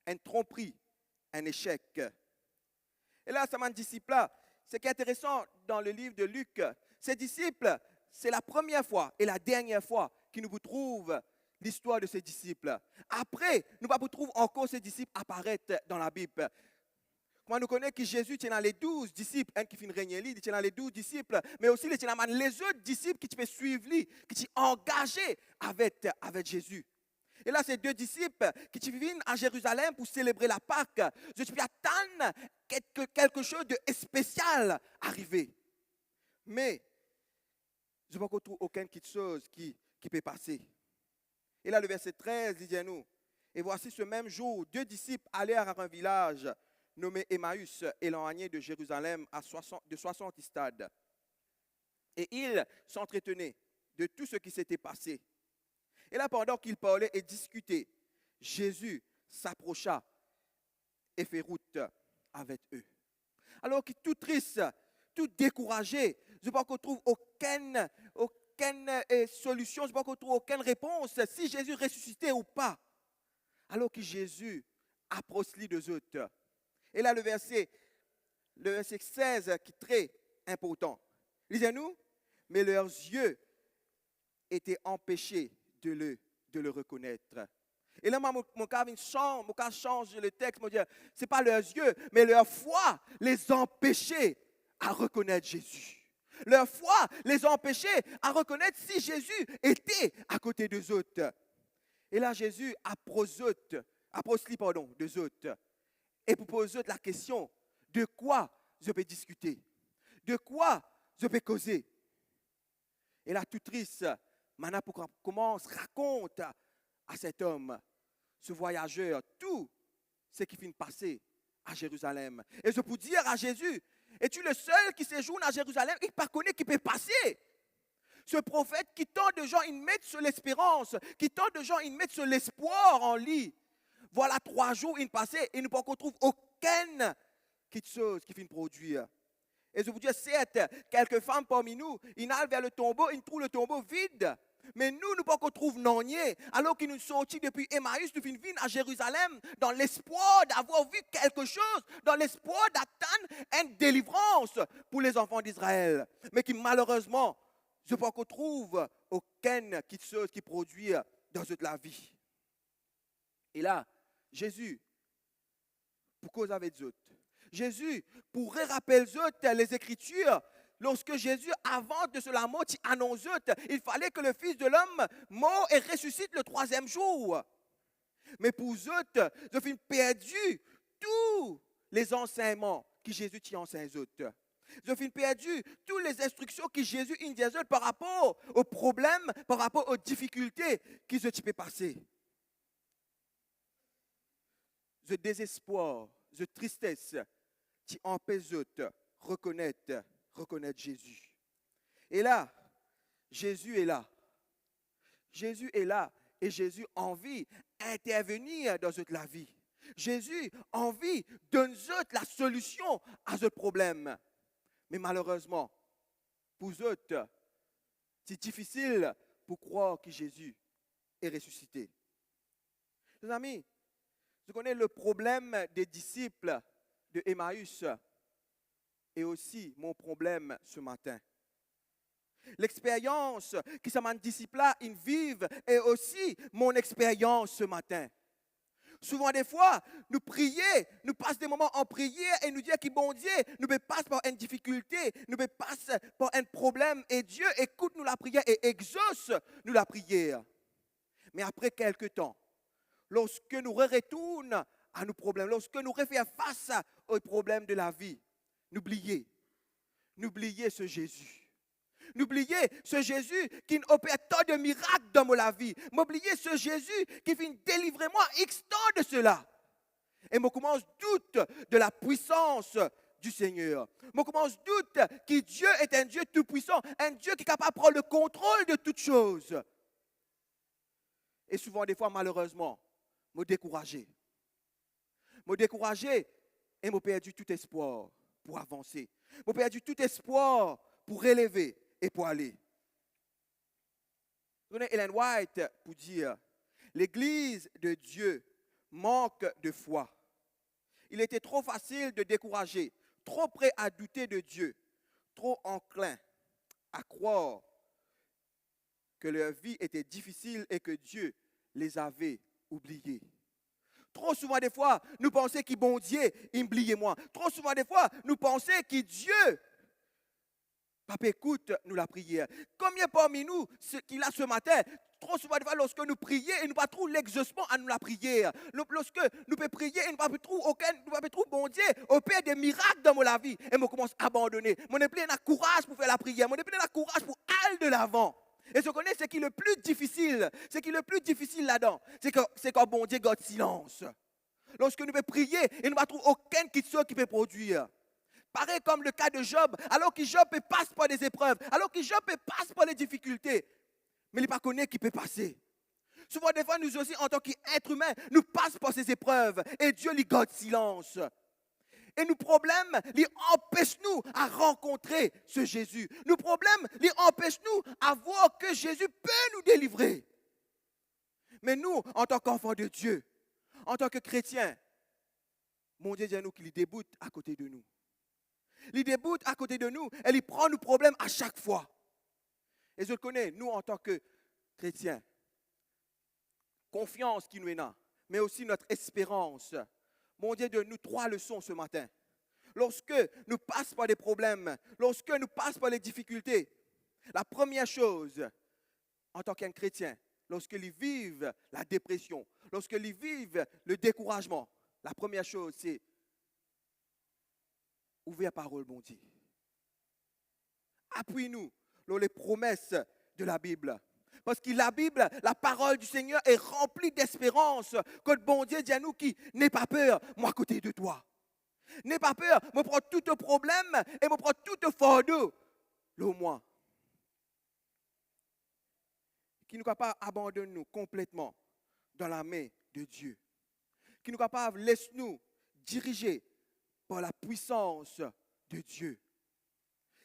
une tromperie, un échec. Et là, ça m'a disciple là. Ce qui est intéressant dans le livre de Luc, ces disciples, c'est la première fois et la dernière fois que nous vous trouvons l'histoire de ces disciples. Après, nous ne trouvons pas encore ces disciples apparaître dans la Bible. Comment nous connaissons que Jésus tient dans les 12 disciples, un qui finit régner, il tient dans les 12 disciples, mais aussi il tient dans les autres disciples qui te suivent, qui sont engagés avec Jésus. Et là, ces deux disciples qui viennent à Jérusalem pour célébrer la Pâque, je suis attendre quelque chose de spécial arriver. Mais je ne vois aucune chose qui peut passer. Et là, le verset 13, il dit à nous, « Et voici ce même jour, deux disciples allèrent à un village nommé Emmaüs, éloigné de Jérusalem de 60 stades. Et ils s'entretenaient de tout ce qui s'était passé. Et là, pendant qu'ils parlaient et discutaient, Jésus s'approcha et fit route avec eux. » Alors que tout triste, tout découragé, je ne vois qu'on trouve aucune solution, je ne vois qu'on trouve aucune réponse, si Jésus ressuscitait ou pas. Alors que Jésus approche les deux autres. Et là, le verset 16 qui est très important. Lisez-nous, mais leurs yeux étaient empêchés de le reconnaître. Et là, mon cas change le texte, ce n'est pas leurs yeux, mais leur foi les empêchait à reconnaître Jésus. Leur foi les empêchait à reconnaître si Jésus était à côté d'eux autres. Et là, Jésus approche de Zot, et propose la question, de quoi je peux discuter? De quoi je peux causer? Et là, tout triste, maintenant, commence, raconte à cet homme, ce voyageur, tout ce qui finit de passer à Jérusalem. Et je peux dire à Jésus, es-tu le seul qui séjourne à Jérusalem et qui connaît qui peut passer? Ce prophète qui tant de gens ils mettent sur l'espérance, qui tant de gens ils mettent sur l'espoir en lui. Voilà 3 jours ils passaient et nous ne trouvons aucune chose qui finit de produire. Et je vous dis, certes, quelques femmes parmi nous, ils allent vers le tombeau, ils trouvent le tombeau vide. Mais nous ne pouvons trouver non nier, alors qu'ils nous sont sortis depuis Emmaüs, nous venons à Jérusalem, dans l'espoir d'avoir vu quelque chose, dans l'espoir d'attendre une délivrance pour les enfants d'Israël. Mais qui malheureusement, je ne peux pas trouver aucune chose qui produit dans toute la vie. Et là, Jésus, pour cause avec eux, Jésus pourrait rappeler les Écritures. Lorsque Jésus, avant de se la mort, annonce, il fallait que le Fils de l'homme mort et ressuscite le 3e jour. Mais pour eux, je finis perdu tous les enseignements que Jésus t'a enseigné. Je finis perdu toutes les instructions que Jésus disait par rapport aux problèmes, par rapport aux difficultés qu'ils ont passer. Je désespoir, je tristesse, qui empêche de reconnaître Jésus. Et là, Jésus est là. Jésus est là et Jésus a envie d'intervenir dans toute la vie. Jésus a envie de donner la solution à ce problème. Mais malheureusement, pour eux, c'est difficile pour croire que Jésus est ressuscité. Les amis, je connais le problème des disciples de Emmaüs et aussi mon problème ce matin. L'expérience que ces disciples-là vivent est aussi mon expérience ce matin. Souvent des fois, nous prions, nous passons des moments en prière et nous disons que bon Dieu, nous passons par une difficulté, nous passons par un problème et Dieu écoute nous la prière et exauce nous la prière. Mais après quelque temps, lorsque nous retournons à nos problèmes, lorsque nous refaisons face aux problèmes de la vie, n'oubliez ce Jésus. N'oubliez ce Jésus qui opère tant de miracles dans ma vie. M'oubliez ce Jésus qui vient délivrer moi X temps de cela. Et je commence doute de la puissance du Seigneur. Je commence doute que Dieu est un Dieu tout-puissant, un Dieu qui est capable de prendre le contrôle de toutes choses. Et souvent, des fois, malheureusement, me décourager. Me décourager et me perdu tout espoir pour avancer. Me perdu tout espoir pour relever et pour aller. Vous connaissez Ellen White pour dire, l'Église de Dieu manque de foi. Il était trop facile de décourager, trop prêt à douter de Dieu, trop enclin à croire que leur vie était difficile et que Dieu les avait oubliés. Trop souvent des fois, nous pensons que bon Dieu, oubliez-moi. Trop souvent des fois, nous pensons que Dieu, Papa écoute nous la prière. Combien parmi nous, ce qu'il a ce matin, trop souvent des fois, lorsque nous prions, et nous pas trouver l'exaucement à nous la prière. Lorsque nous pouvons prier, et nous pas trouver bon Dieu, opère des miracles dans la vie. Et nous commençons à abandonner. Mon plein de courage pour faire la prière. Mon plein de courage pour aller de l'avant. Et je connais ce qui est le plus difficile. Ce qui est le plus difficile là-dedans, c'est quand bon Dieu garde silence. Lorsque nous pouvons prier et nous ne trouvons aucun question qui peut produire. Pareil comme le cas de Job, alors que Job passe par des épreuves, alors que Job passe par les difficultés, mais il ne pas connaît qui peut passer. Souvent des fois, nous aussi, en tant qu'êtres humains, nous passons par ces épreuves et Dieu lui garde silence. Et nos problèmes, ils empêchent-nous à rencontrer ce Jésus. Nos problèmes, ils empêchent-nous à voir que Jésus peut nous délivrer. Mais nous, en tant qu'enfants de Dieu, en tant que chrétiens, mon Dieu dit nous qu'il déboute à côté de nous. Il déboute à côté de nous et il prend nos problèmes à chaque fois. Et je le connais, nous, en tant que chrétiens, confiance qui nous est là, mais aussi notre espérance. Mon Dieu, donne nous 3 leçons ce matin. Lorsque nous passons par des problèmes, lorsque nous passons par les difficultés, la première chose, en tant qu'un chrétien, lorsqu'ils vivent la dépression, lorsqu'ils vivent le découragement, la première chose, c'est ouvrir la parole, bon Dieu. Appuie-nous dans les promesses de la Bible. Parce que la Bible, la parole du Seigneur est remplie d'espérance. Que le bon Dieu dit à nous qui n'aie pas peur, moi à côté de toi. N'aie pas peur, me prends tout le problème et me prends tout le fardeau. Au moins. Qui nous capable d'abandonner nous complètement dans la main de Dieu. Qui nous capable de laisser nous diriger par la puissance de Dieu.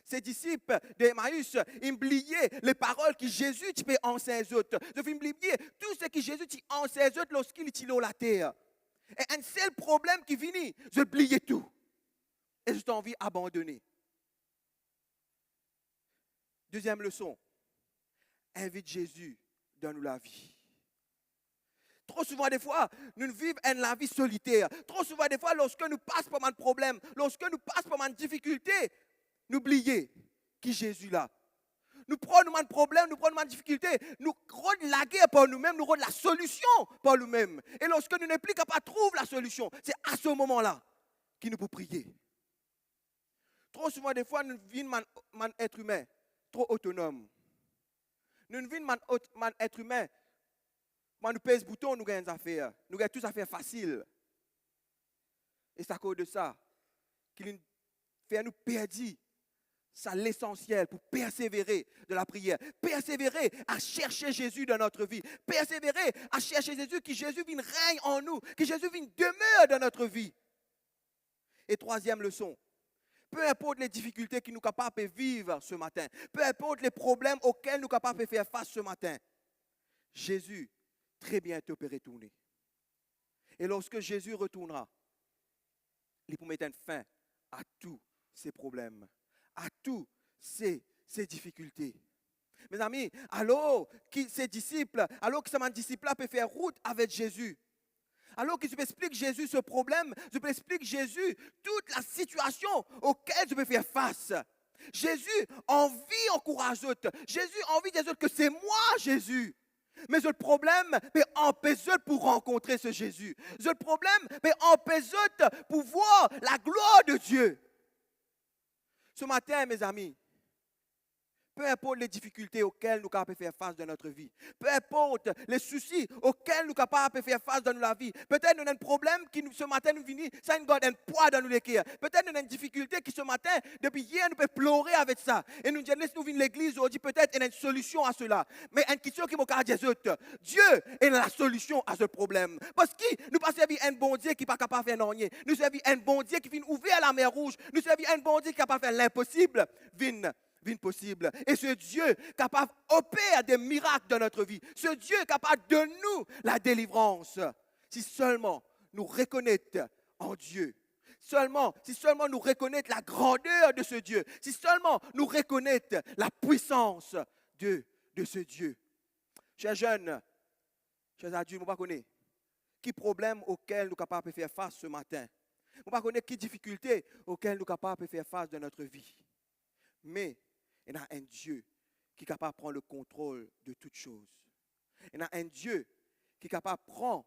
Ces disciples d'Emmaüs, ils oubliaient les paroles que Jésus peut enseigner aux autres. Ils oubliaient tout ce que Jésus enseigne aux autres lorsqu'il est sur la terre. Et un seul problème qui vient, ils oubliaient tout. Et ils ont envie d'abandonner. Deuxième leçon, invite Jésus dans la vie. Trop souvent, des fois, nous vivons une vie solitaire. Trop souvent, des fois, lorsque nous passons par un problème, lorsque nous passons par une difficulté, n'oubliez qui Jésus là. Nous prenons un problème, nous prenons une difficulté, nous rendons la guerre par nous-mêmes, nous rendons la solution par nous-mêmes. Et lorsque nous n'sommes plus capables de trouver la solution, c'est à ce moment-là que nous pouvons prier. Trop souvent, des fois, nous vivons un être humain trop autonome. Nous vivons un être humain, quand nous pèsons bouton, nous gagnons des affaires. Nous gagnons toutes les affaires faciles. Et c'est à cause de ça qu'il fait nous perdre. C'est l'essentiel pour persévérer de la prière. Persévérer à chercher Jésus dans notre vie. Persévérer à chercher Jésus, que Jésus vienne règne en nous, que Jésus vienne demeurer dans notre vie. Et troisième leçon, peu importe les difficultés que nous sommes capables de vivre ce matin, peu importe les problèmes auxquels nous sommes capables de faire face ce matin, Jésus, très bientôt, peut retourner. Et lorsque Jésus retournera, il pourra mettre fin à tous ces problèmes, à tous ces difficultés. Mes amis, alors que ces disciples, alors que ces disciples-là peuvent faire route avec Jésus, alors que je peux expliquer Jésus ce problème, je peux expliquer Jésus toute la situation auquel je peux faire face. Jésus envie encourage les autres. Jésus envie des autres que c'est moi Jésus. Mais le problème, c'est empêcher pour rencontrer ce Jésus. Le problème, c'est empêcher pour voir la gloire de Dieu. Ce matin, mes amis, peu importe les difficultés auxquelles nous sommes capables de faire face dans notre vie, peu importe les soucis auxquels nous sommes capables de faire face dans la vie, peut-être nous avons un problème qui ce matin nous vient, ça nous garde un poids dans nos cœurs. Peut-être nous avons une difficulté qui ce matin, depuis hier, nous pouvons pleurer avec ça. Et nous disons, nous venons à l'église, on dit peut-être qu'il y a une solution à cela. Mais une question qui m'a dit Dieu est la solution à ce problème. Parce que nous ne servons pas un bon Dieu qui n'est pas capable de faire rien. Nous servons un bon Dieu qui vient ouvrir la mer rouge. Nous servons un bon Dieu qui est capable de faire l'impossible. Possible. Et ce Dieu capable d'opérer des miracles dans notre vie. Ce Dieu est capable de nous la délivrance. Si seulement nous reconnaissons en Dieu. Si seulement nous reconnaissons la grandeur de ce Dieu. Si seulement nous reconnaissons la puissance de ce Dieu. Chers jeunes, chers adultes, je ne connais pas qui problème auquel nous sommes capables de faire face ce matin. Je ne connais pas qui difficulté auquel nous sommes capables de faire face dans notre vie. Mais il y a un Dieu qui est capable de prendre le contrôle de toutes choses. Il y a un Dieu qui est capable de prendre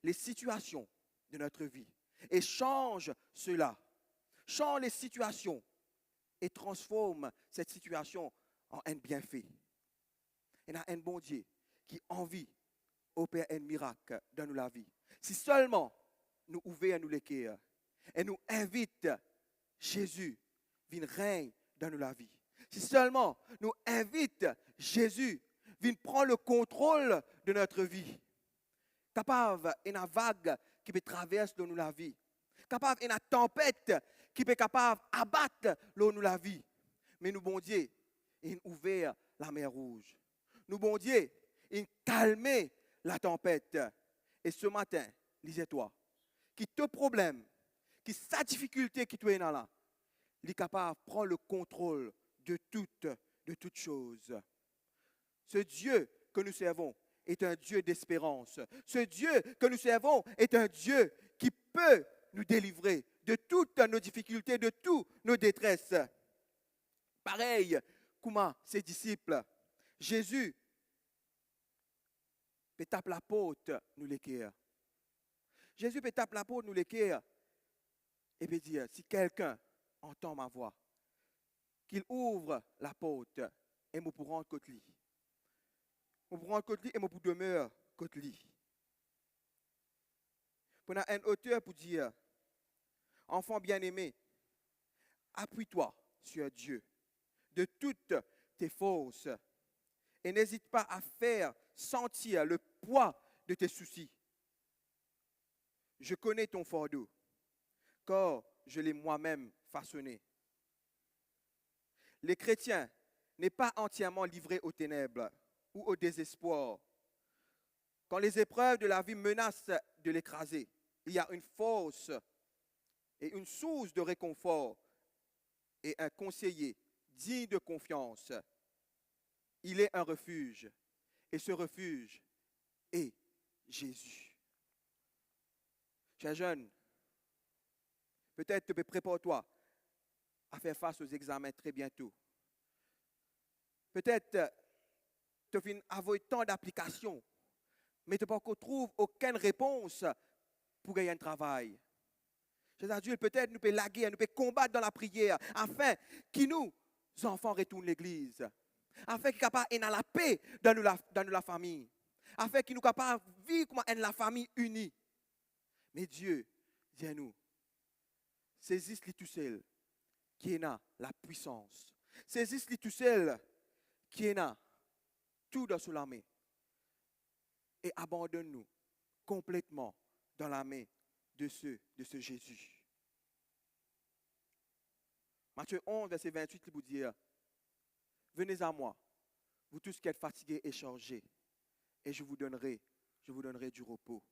les situations de notre vie et change cela. Change les situations et transforme cette situation en un bienfait. Il y a un bon Dieu qui a envie d'opérer un miracle dans la vie. Si seulement nous ouvrons les cœurs et nous invitons Jésus à régner dans la vie. Si seulement nous invitons Jésus à prendre le contrôle de notre vie. Capable d'une vague qui peut traverser dans la vie. Capable d'une tempête qui peut capable abattre dans la vie. Mais nous, bon Dieu, il a ouvert la mer rouge. Nous, bon Dieu, il a calmé la tempête. Et ce matin, lisez-toi, qui te problème, qui sa difficulté qui tu es là, il est capable de prendre le contrôle de toutes choses. Ce Dieu que nous servons est un Dieu d'espérance. Ce Dieu que nous servons est un Dieu qui peut nous délivrer de toutes nos difficultés, de toutes nos détresses. Pareil, comme ses disciples, Jésus peut taper la porte, nous l'écrire. Jésus peut taper la porte, nous l'écrire. Et peut dire, si quelqu'un entend ma voix, qu'il ouvre la porte et nous pourrons rentrer côté lui. Nous pourrons rentrer côté lui et nous pourrons demeurer côté lui. Pour un auteur pour dire, enfant bien-aimé, appuie-toi sur Dieu de toutes tes forces et n'hésite pas à faire sentir le poids de tes soucis. Je connais ton fardeau, car je l'ai moi-même façonné. Les chrétiens n'est pas entièrement livré aux ténèbres ou au désespoir. Quand les épreuves de la vie menacent de l'écraser, il y a une force et une source de réconfort et un conseiller digne de confiance. Il est un refuge et ce refuge est Jésus. Chers jeunes, peut-être prépare-toi à faire face aux examens très bientôt. Peut-être tu viens avoir tant d'applications, mais tu n'as pas encore trouvé aucune réponse pour gagner un travail. Chers adultes, peut-être nous pouvons laguer, nous pouvons combattre dans la prière, afin que nous, enfants, retournent l'église, afin qu'ils soient capables d'être dans la paix dans la famille, afin qu'ils soient capables de vivre comme la famille unie. Mais Dieu, dis-nous, saisisse-les tout seul, qui est là la puissance. Saisisse-les tout seul, qui est là tout dans la main. Et abandonne-nous complètement dans la main de ce Jésus. Matthieu 11, verset 28, il vous dit, venez à moi, vous tous qui êtes fatigués et chargés, et je vous donnerai du repos.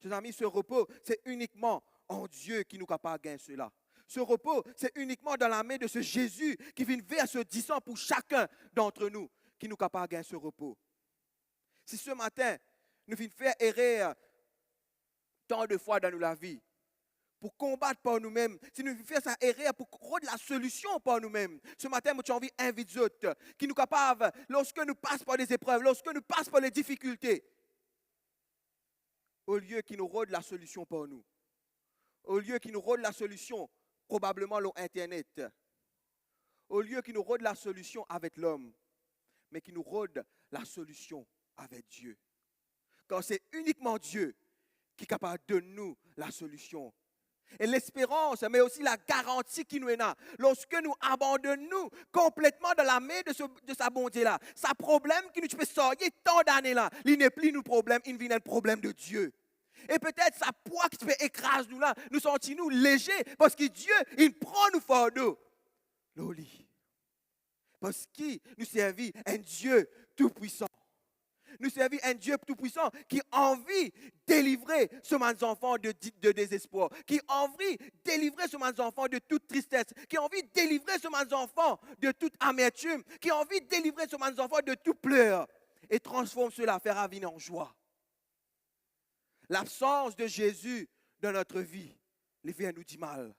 Chers amis, ce repos, c'est uniquement en Dieu qui nous est capable de gagner cela. Ce repos, c'est uniquement dans la main de ce Jésus qui vient verser ce sang pour chacun d'entre nous qui nous est capable de gagner ce repos. Si ce matin, nous venons faire erreur tant de fois dans la vie, pour combattre par nous-mêmes, si nous faisons ça erreur pour rendre la solution par nous-mêmes, ce matin, moi, j'ai envie d'inviter les autres qui nous sont capables, lorsque nous passons par des épreuves, lorsque nous passons par les difficultés, au lieu qu'ils nous rendent la solution par nous, au lieu qu'ils nous rendent la solution probablement sur Internet, au lieu qu'ils nous rendent la solution avec l'homme, mais qu'ils nous rendent la solution avec Dieu. Car c'est uniquement Dieu qui est capable de donner nous la solution. Et l'espérance, mais aussi la garantie qui nous est là. Lorsque nous abandonnons complètement dans la main de sa bonté là, sa problème qui nous fait sortir tant d'années là, il n'est plus nos problèmes, il vient un problème de Dieu. Et peut-être sa poids qui fait écraser nous là, nous sentons-nous légers parce que Dieu, il prend nous fardeaux. Loli. Parce qu'il nous servit un Dieu tout-puissant. Nous servons un Dieu tout-puissant qui a envie de délivrer ce mes enfants de désespoir, qui a envie de délivrer ce mes enfants de toute tristesse, qui a envie de délivrer ce mes enfants de toute amertume, qui a envie de délivrer ce mes enfants de tout pleur et transforme cela, faire raviner en joie. L'absence de Jésus dans notre vie, les vient nous dire mal.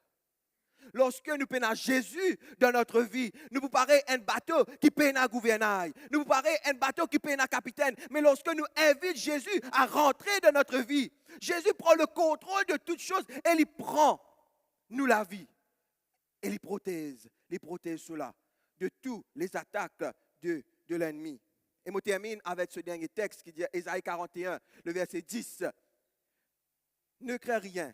Lorsque nous prenons Jésus dans notre vie, nous paraît un bateau qui peine un gouvernail. Nous paraît un bateau qui peine un capitaine. Mais lorsque nous invitons Jésus à rentrer dans notre vie, Jésus prend le contrôle de toutes choses et il prend nous la vie. Et il protège cela de toutes les attaques de l'ennemi. Et je termine avec ce dernier texte qui dit Ésaïe 41, le verset 10. Ne crains rien,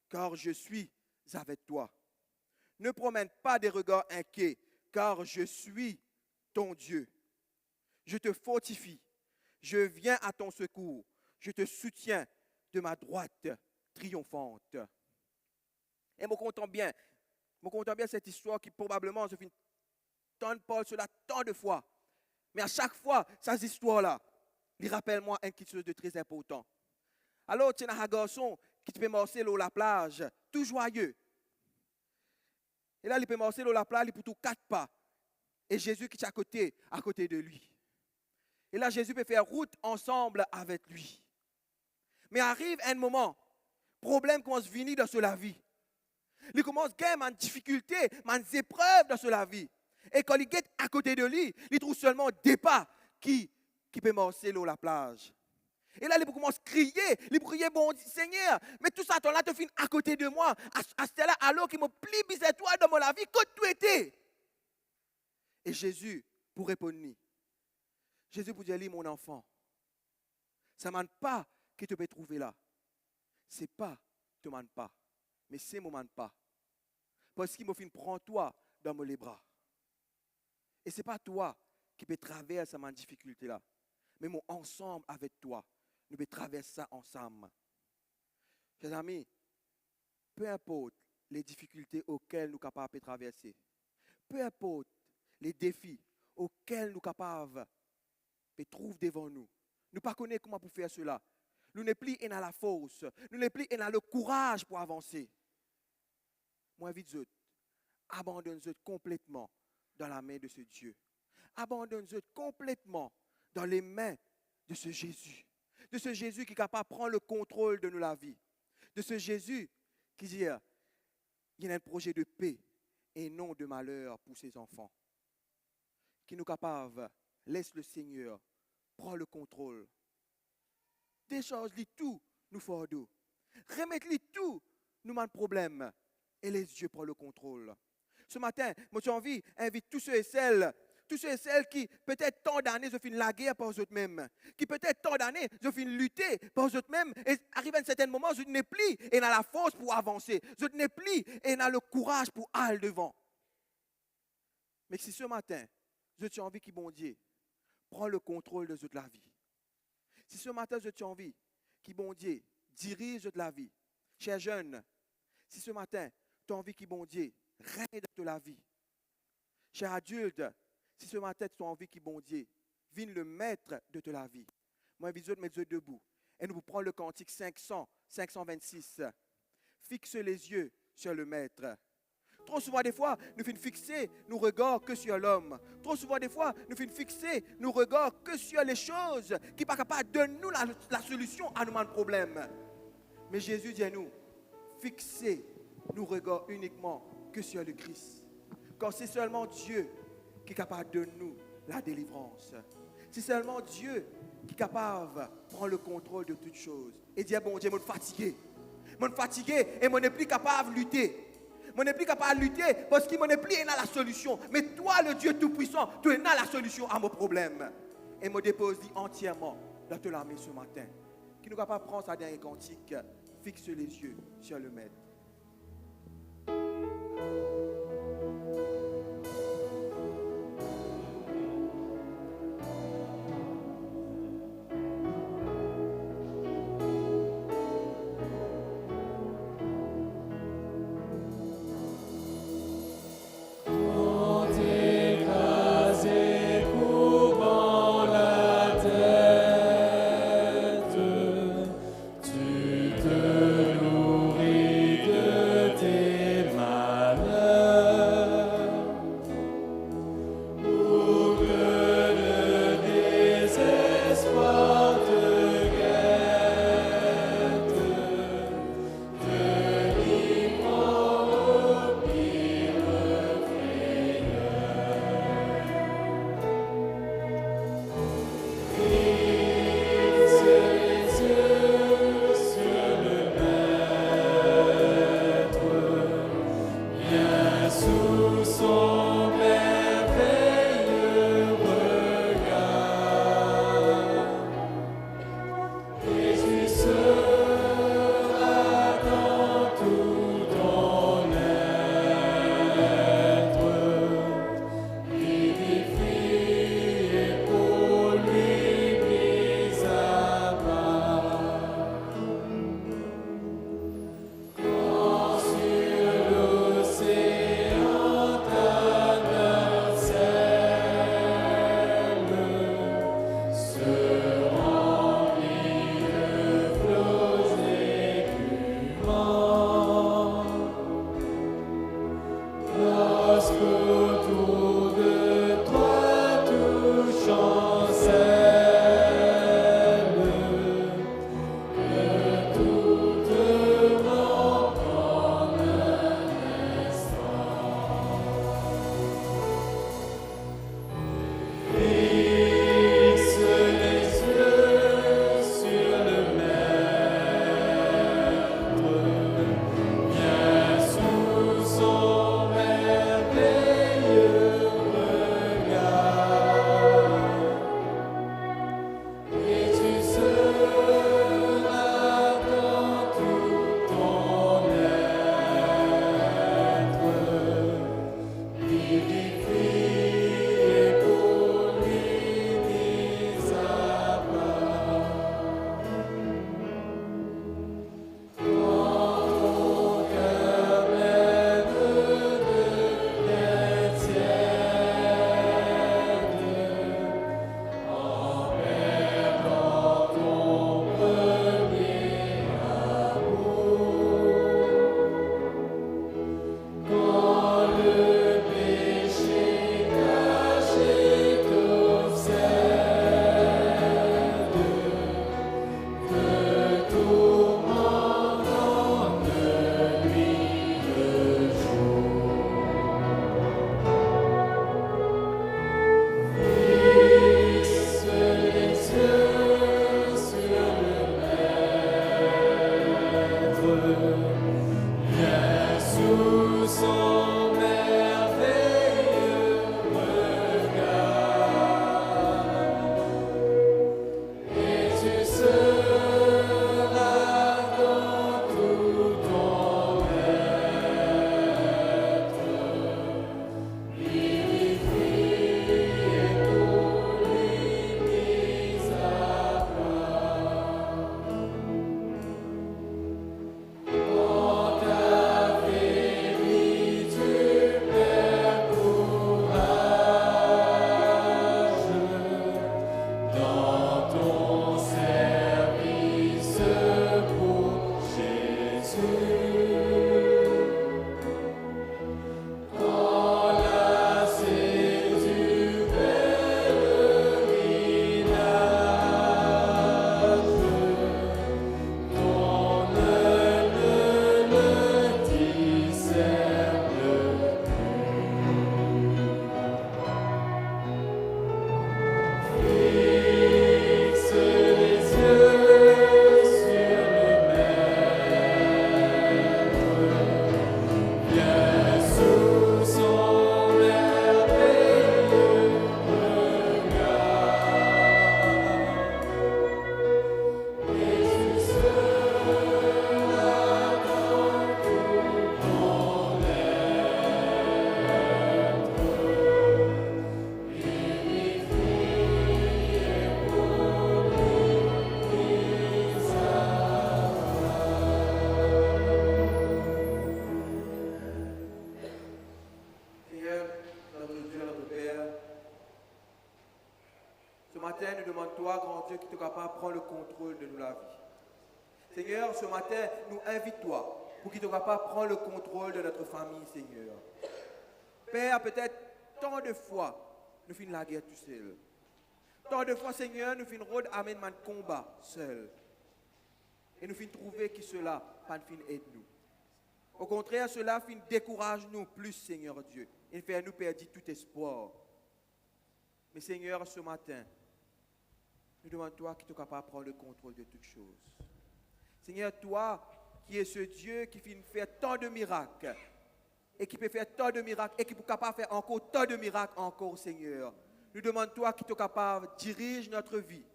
car je suis avec toi. Ne promène pas des regards inquiets, car je suis ton Dieu. Je te fortifie, je viens à ton secours, je te soutiens de ma droite triomphante. Et je comprends bien cette histoire qui probablement se fait tant de parler cela tant de fois. Mais à chaque fois, cette histoire-là, il rappelle-moi quelque chose de très important. Alors, tu as un garçon qui peut marcher sur la plage, tout joyeux. Et là, il peut marcher sur la plage, il peut tout 4 pas. Et Jésus qui est à côté de lui. Et là, Jésus peut faire route ensemble avec lui. Mais arrive un moment, problème commence à venir dans la vie. Il commence à gagner une difficulté, une épreuve dans la vie. Et quand il est à côté de lui, il trouve seulement des pas qui peut marcher sur la plage. Et là, il commence à crier, il criait, bon Seigneur, mais tout ça, ton là te finit à côté de moi. À ce là, alors qu'il me plie bizarre toi dans la vie, que tu étais. Et Jésus, pour répondre, Jésus pour dire, mon enfant, ça ne demande pas que tu peux trouver là. Ce n'est pas, te demande pas, mais c'est ne demande pas. Parce qu'il m'a fait prendre toi dans les bras. Et ce n'est pas toi qui peux traverser ma difficulté là, mais mon ensemble avec toi. Nous pouvons traverser ça ensemble. Chers amis, peu importe les difficultés auxquelles nous sommes capables de traverser, peu importe les défis auxquels nous sommes capables de trouver devant nous, nous ne connaissons pas comment pour faire cela. Nous ne plus dans la force, nous ne plus dans le courage pour avancer. Moi, invite-vous, abandonne-vous complètement dans la main de ce Dieu. Abandonne-vous complètement dans les mains de ce Jésus. De ce Jésus qui est capable de prendre le contrôle de nous la vie. De ce Jésus qui dit, il y a un projet de paix et non de malheur pour ses enfants. Qui nous est capable, laisse le Seigneur prendre le contrôle. Décharge-lui tout, nous fardeaux. Remette-lui tout, nous manque problème. Et laisse Dieu prendre le contrôle. Ce matin, moi j'ai envie d'inviter tous ceux et celles qui, peut-être tant d'années, je finis la guerre par eux-mêmes, qui peut-être tant d'années, je finis lutter par eux-mêmes, et arrive à un certain moment, je n'ai plus et n'a la force pour avancer, je n'ai plus et n'a le courage pour aller devant. Mais si ce matin, je t'ai envie que bon Dieu prend le contrôle de la vie, si ce matin, je t'ai envie que bon Dieu dirige de la vie, chers jeunes, si ce matin, tu as envie que bon Dieu règne de la vie, chers adultes, si ce matin, tu as envie que bon Dieu vienne le maître de la vie. Moi, je vais mettre debout. Et nous prenons le cantique 526. Fixe les yeux sur le maître. Trop souvent, des fois, nous finissons fixer nos regards que sur l'homme. Trop souvent, des fois, nous finissons fixer nos regards que sur les choses qui ne sont pas capables de donner nous la solution à nos problèmes. Mais Jésus dit à nous, fixez nos regards uniquement que sur le Christ. Quand c'est seulement Dieu qui est capable de nous la délivrance. C'est seulement Dieu qui est capable de prendre le contrôle de toutes choses. Et dire, bon Dieu, je suis fatigué et je n'ai plus capable de lutter. Je n'ai plus capable de lutter parce qu'il n'est plus dans la solution. Mais toi, le Dieu Tout-Puissant, tu es dans la solution à mon problème. Et je me dépose entièrement dans te la main ce matin. Qui nous capable de prendre sa dernière cantique, fixe les yeux sur le Maître. Tu te nourris matin, nous demandons, toi, grand Dieu, qui est capable de prendre le contrôle de nous la vie. Seigneur, ce matin, nous invite-toi pour qu'il soit capable de prendre le contrôle de notre famille, Seigneur. Père, peut-être tant de fois, nous finissons la guerre tout seul. Tant de fois, Seigneur, nous finissons road amène man combat seul. Et nous finissons trouver que cela, pas de fin aide nous. Au contraire, cela fin décourage nous plus, Seigneur Dieu. Il fait nous perdre tout espoir. Mais Seigneur, ce matin, nous demandons toi qui es capable de prendre le contrôle de toutes choses. Seigneur, toi qui es ce Dieu qui fait faire tant de miracles, et qui peut faire tant de miracles, et qui est capable de faire encore tant de miracles encore, Seigneur. Nous demandons toi qui es capable de diriger notre vie.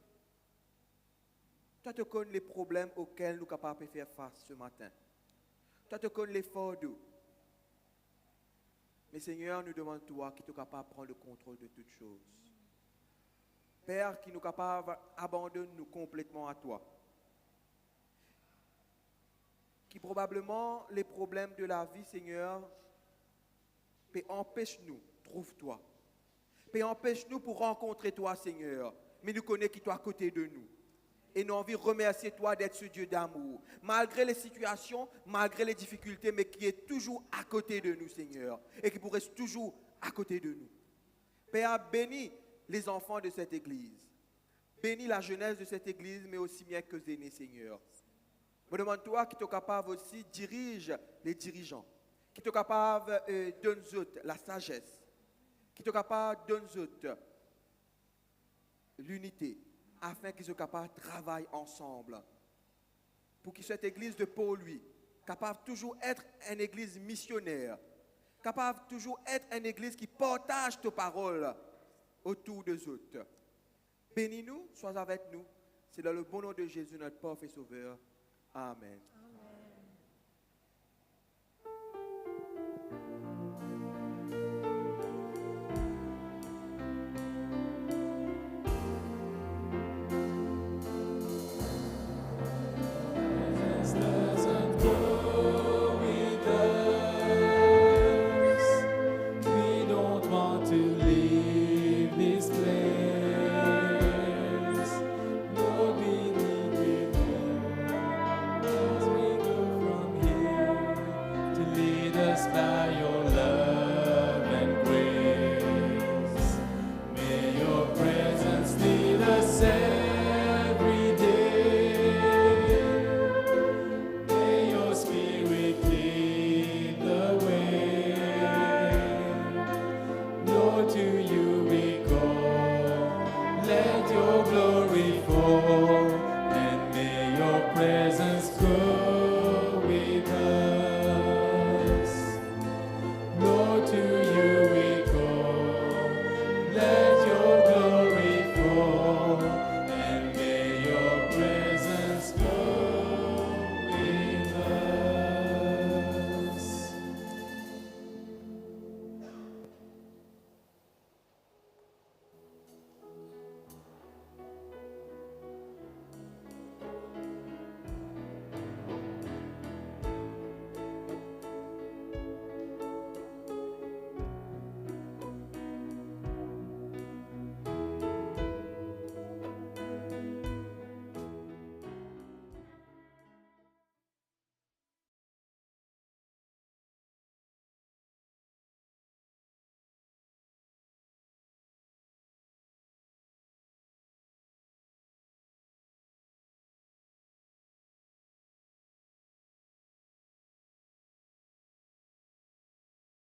Toi, tu connais les problèmes auxquels nous sommes capables de faire face ce matin. Toi, tu connais l'effort d'eau. Mais Seigneur, nous demandons toi qui es capable de prendre le contrôle de toutes choses. Père, qui nous est capable d'abandonner nous complètement à toi. Qui probablement les problèmes de la vie, Seigneur, peut empêcher nous, trouve-toi. Peut empêcher nous pour rencontrer toi, Seigneur. Mais nous connaissons qui toi à côté de nous. Et nous avons envie de remercier toi d'être ce Dieu d'amour. Malgré les situations, malgré les difficultés, mais qui est toujours à côté de nous, Seigneur. Et qui pourrait être toujours à côté de nous. Père, bénis les enfants de cette église. Bénis la jeunesse de cette église, mais aussi bien que les aînés, Seigneur. Je demande toi qui es capable aussi de diriger les dirigeants. Qui est capable de nous autres la sagesse. Qui est capable de nous autres l'unité. Afin qu'ils soient capables de travailler ensemble. Pour que cette église de Paul, lui, capable toujours être une église missionnaire. Capable toujours être une église qui partage tes paroles autour des autres. Bénis-nous, sois avec nous. C'est dans le bon nom de Jésus, notre pauvre et sauveur. Amen.